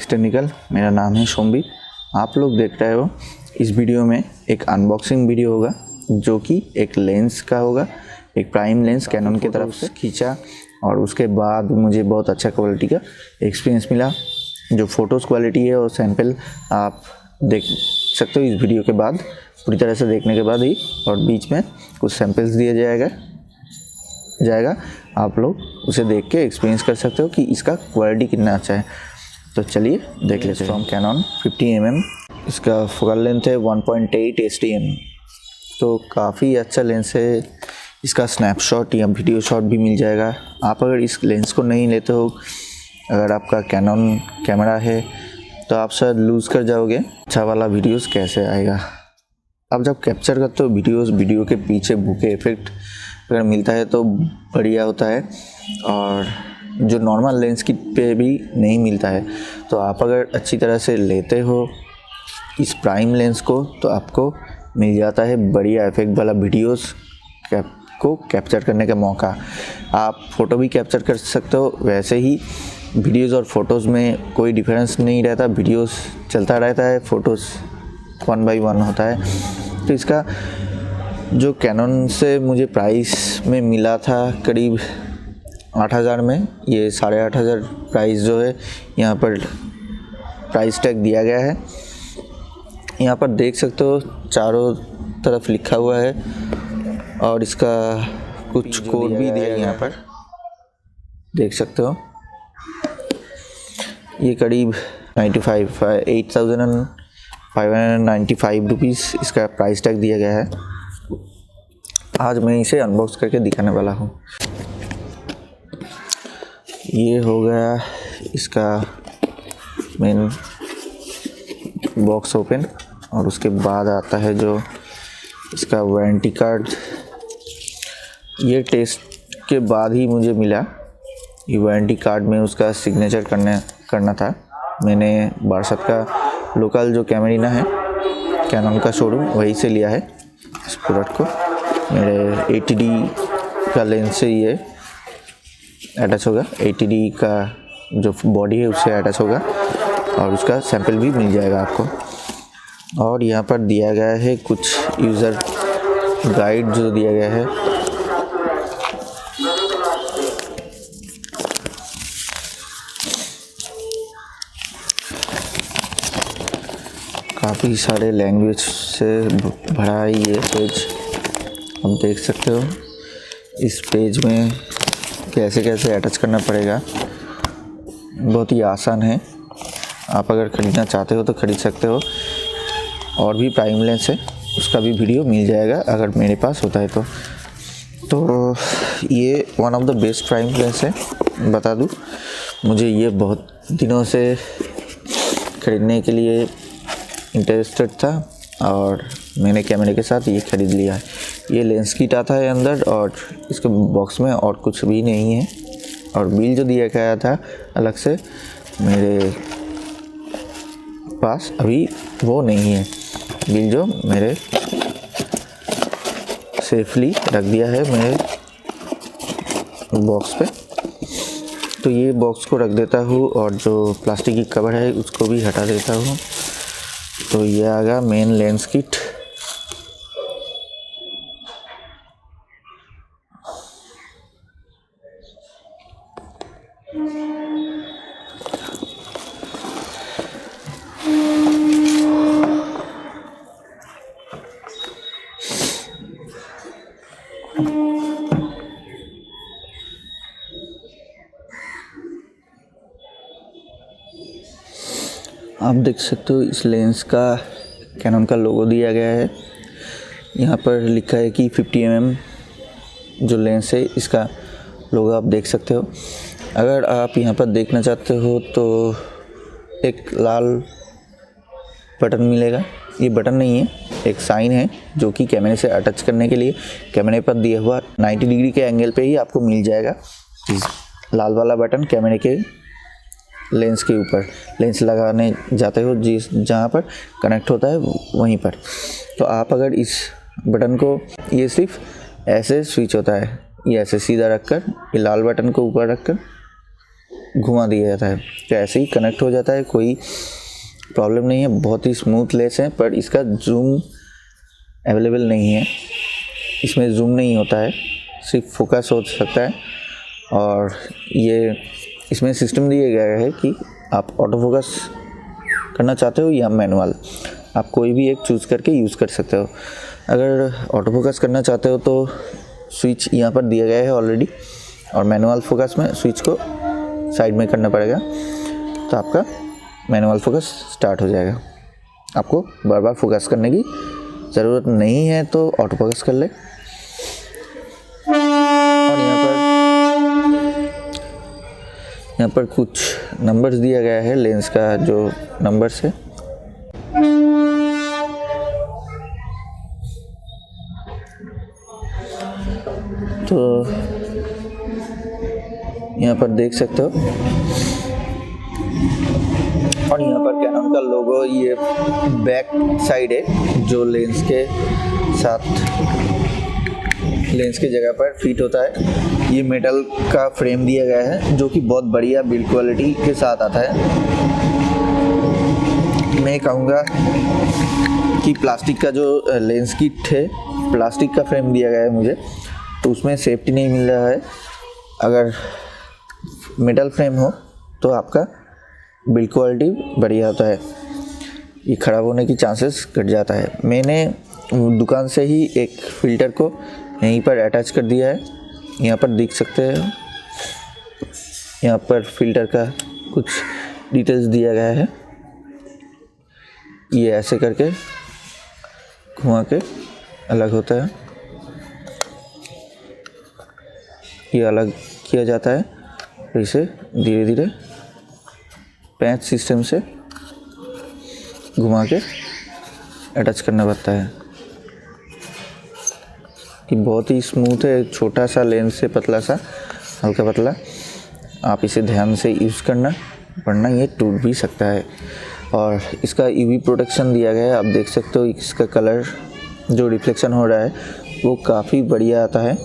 Technical. मेरा नाम है शोम्बी। आप लोग देख रहे हो इस वीडियो में एक अनबॉक्सिंग वीडियो होगा जो कि एक लेंस का होगा, एक प्राइम लेंस कैनन की तरफ से खींचा और उसके बाद मुझे बहुत अच्छा क्वालिटी का एक्सपीरियंस मिला। जो फ़ोटोज़ क्वालिटी है और सैंपल आप देख सकते हो इस वीडियो के बाद, पूरी तरह से देखने के बाद ही, और बीच में कुछ सैंपल्स दिया जाएगा। आप लोग उसे देख के एक्सपीरियंस कर सकते हो कि इसका क्वालिटी कितना अच्छा है। तो चलिए देख लेते हैं। फ्रॉम कैनन 50mm, इसका फोकल लेंथ है 1.8 STM। तो काफ़ी अच्छा लेंस है। इसका स्नैपशॉट या वीडियो शॉट भी मिल जाएगा। आप अगर इस लेंस को नहीं लेते हो, अगर आपका कैनन कैमरा है तो आप शायद लूज़ कर जाओगे। अच्छा वाला वीडियोस कैसे आएगा? आप जब कैप्चर करते हो वीडियो के पीछे बुके इफेक्ट अगर मिलता है तो बढ़िया होता है, और जो नॉर्मल लेंस की पे भी नहीं मिलता है। तो आप अगर अच्छी तरह से लेते हो इस प्राइम लेंस को तो आपको मिल जाता है बढ़िया इफेक्ट वाला वीडियोस को कैप्चर करने का मौका। आप फ़ोटो भी कैप्चर कर सकते हो, वैसे ही वीडियोस और फोटोज़ में कोई डिफरेंस नहीं रहता। वीडियोस चलता रहता है, फ़ोटोज़ 1 by 1 होता है। तो इसका जो कैनन से मुझे प्राइस में मिला था करीब 8,000 में, ये 8,500 प्राइस जो है यहाँ पर प्राइस टैग दिया गया है। यहाँ पर देख सकते हो चारों तरफ लिखा हुआ है और इसका कुछ कोड भी दिया है। यहाँ पर देख सकते हो ये करीब 8,595 रुपीज़ इसका प्राइस टैग दिया गया है। आज मैं इसे अनबॉक्स करके दिखाने वाला हूँ। ये हो गया इसका मेन बॉक्स ओपन, और उसके बाद आता है जो इसका वारंटी कार्ड। ये टेस्ट के बाद ही मुझे मिला। ये वारंटी कार्ड में उसका सिग्नेचर करना था। मैंने बारसात का लोकल जो कैमरीना है कैनन का शोरूम, वहीं से लिया है इस प्रोडक्ट को। मेरे 80D का लेंस से ये अटैच होगा। 80D का जो बॉडी है उससे अटैच होगा, और उसका सैंपल भी मिल जाएगा आपको। और यहाँ पर दिया गया है कुछ यूज़र गाइड जो दिया गया है। काफ़ी सारे लैंग्वेज से भरा है ये पेज। आप देख सकते हो इस पेज में कैसे कैसे अटैच करना पड़ेगा। बहुत ही आसान है। आप अगर ख़रीदना चाहते हो तो ख़रीद सकते हो। और भी प्राइम लेंस है, उसका भी वीडियो मिल जाएगा अगर मेरे पास होता है तो ये one of the best prime lens है। बता दूँ, मुझे ये बहुत दिनों से ख़रीदने के लिए इंटरेस्टेड था और मैंने कैमरे के साथ ये ख़रीद लिया है। ये लेंस किट आता है अंदर, और इसके बॉक्स में और कुछ भी नहीं है। और बिल जो दिया गया था अलग से, मेरे पास अभी वो नहीं है बिल, जो मेरे सेफली रख दिया है मेरे बॉक्स पे। तो ये बॉक्स को रख देता हूँ, और जो प्लास्टिक की कवर है उसको भी हटा देता हूँ। तो ये आ गया मेन लेंस किट। आप देख सकते हो इस लेंस का कैनन का लोगो दिया गया है। यहाँ पर लिखा है कि 50mm जो लेंस है इसका लोगो आप देख सकते हो। अगर आप यहाँ पर देखना चाहते हो तो एक लाल बटन मिलेगा। ये बटन नहीं है, एक साइन है जो कि कैमरे से अटैच करने के लिए कैमरे पर दिया हुआ 90 डिग्री के एंगल पे ही आपको मिल जाएगा। लाल वाला बटन कैमरे के लेंस के ऊपर, लेंस लगाने जाते हो जहाँ पर कनेक्ट होता है वहीं पर। तो आप अगर इस बटन को, ये सिर्फ ऐसे स्विच होता है, ये ऐसे सीधा रखकर, ये लाल बटन को ऊपर रखकर घुमा दिया जाता है, तो ऐसे ही कनेक्ट हो जाता है, कोई प्रॉब्लम नहीं है। बहुत ही स्मूथ लेंस है, पर इसका जूम अवेलेबल नहीं है, इसमें जूम नहीं होता है, सिर्फ फोकस हो सकता है। और ये इसमें सिस्टम दिया गया है कि आप ऑटो फोकस करना चाहते हो या मैनुअल, आप कोई भी एक चूज़ करके यूज़ कर सकते हो। अगर ऑटो फोकस करना चाहते हो तो स्विच यहाँ पर दिया गया है ऑलरेडी, और मैनुअल फोकस में स्विच को साइड में करना पड़ेगा, तो आपका मैनुअल फोकस स्टार्ट हो जाएगा। आपको बार बार फोकस करने की ज़रूरत नहीं है, तो ऑटो फोकस कर ले। और यहाँ पर कुछ नंबर्स दिया गया है, लेंस का जो नंबर्स है। तो यहाँ पर देख सकते हो, और यहाँ पर कैनन का लोगो ये बैक साइड है, जो लेंस के साथ लेंस की जगह पर फिट होता है। ये मेटल का फ्रेम दिया गया है, जो कि बहुत बढ़िया बिल्ड क्वालिटी के साथ आता है। मैं कहूँगा कि प्लास्टिक का जो लेंस किट है, प्लास्टिक का फ्रेम दिया गया है मुझे, तो उसमें सेफ्टी नहीं मिल रहा है। अगर मेटल फ्रेम हो तो आपका बिल्ड क्वालिटी बढ़िया होता है, ये ख़राब होने की चांसेस घट जाता है। मैंने दुकान से ही एक फ़िल्टर को यहीं पर अटैच कर दिया है, यहाँ पर देख सकते हैं। यहाँ पर फ़िल्टर का कुछ डिटेल्स दिया गया है, ये ऐसे करके घुमा के अलग होता है, ये अलग किया जाता है। फिर इसे धीरे धीरे पैच सिस्टम से घुमा के अटैच करना पड़ता है। कि बहुत ही स्मूथ है, छोटा सा लेंस से पतला सा, हल्का पतला। आप इसे ध्यान से यूज़ करना, वरना ये टूट भी सकता है। और इसका यूवी प्रोटेक्शन दिया गया है, आप देख सकते हो। इसका कलर जो रिफ्लेक्शन हो रहा है वो काफ़ी बढ़िया आता है।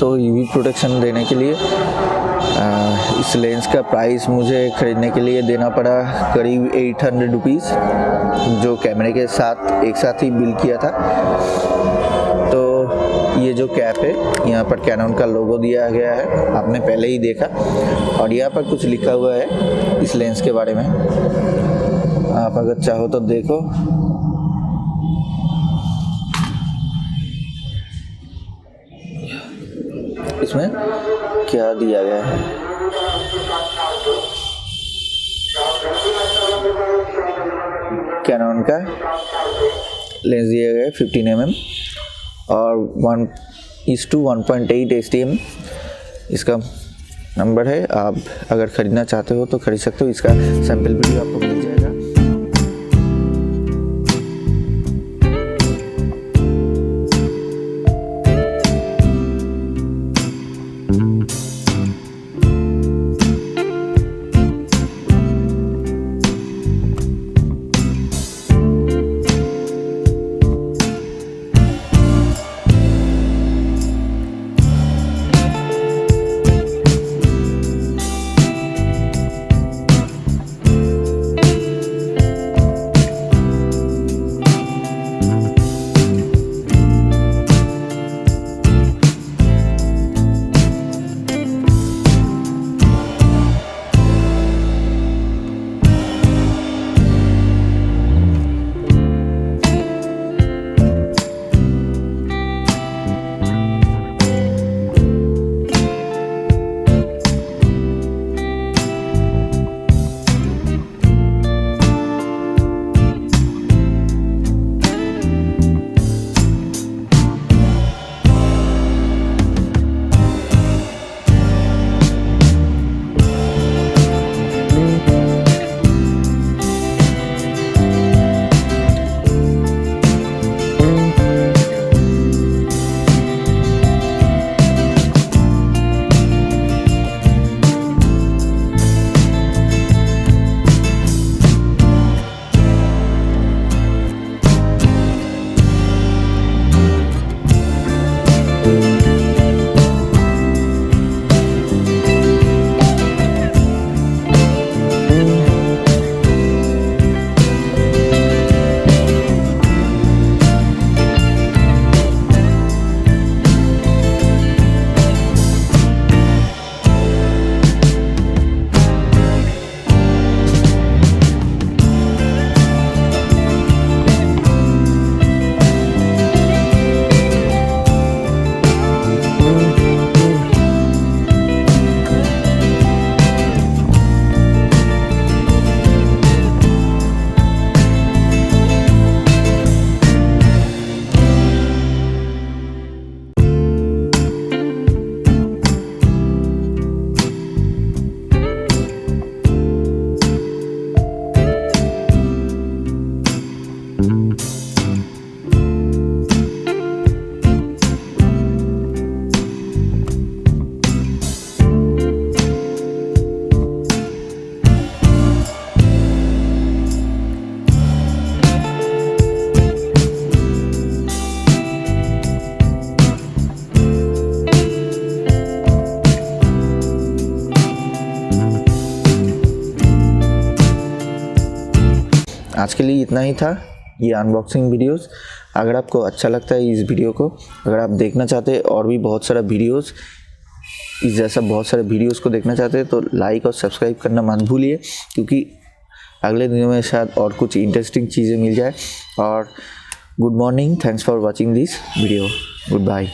तो यूवी प्रोटेक्शन देने के लिए इस लेंस का प्राइस मुझे ख़रीदने के लिए देना पड़ा करीब 800 रुपीज़, जो कैमरे के साथ एक साथ ही बिल किया था। तो ये जो कैप है, यहाँ पर कैनन का लोगो दिया गया है, आपने पहले ही देखा। और यहाँ पर कुछ लिखा हुआ है इस लेंस के बारे में, आप अगर चाहो तो देखो। इसमें क्या दिया गया है, कैनन का लेंस दिया गया है 15mm और 1:1.8 STM इसका नंबर है। आप अगर ख़रीदना चाहते हो तो ख़रीद सकते हो, इसका सैंपल वीडियो आपको मिल जाएगा। आज के लिए इतना ही था ये अनबॉक्सिंग वीडियोस। अगर आपको अच्छा लगता है इस वीडियो को, अगर आप देखना चाहते हैं और भी बहुत सारा वीडियोस, इस जैसा बहुत सारे वीडियोस को देखना चाहते हैं तो लाइक और सब्सक्राइब करना मत भूलिए, क्योंकि अगले दिनों में शायद और कुछ इंटरेस्टिंग चीज़ें मिल जाए। और good morning, thanks for watching this video, good bye.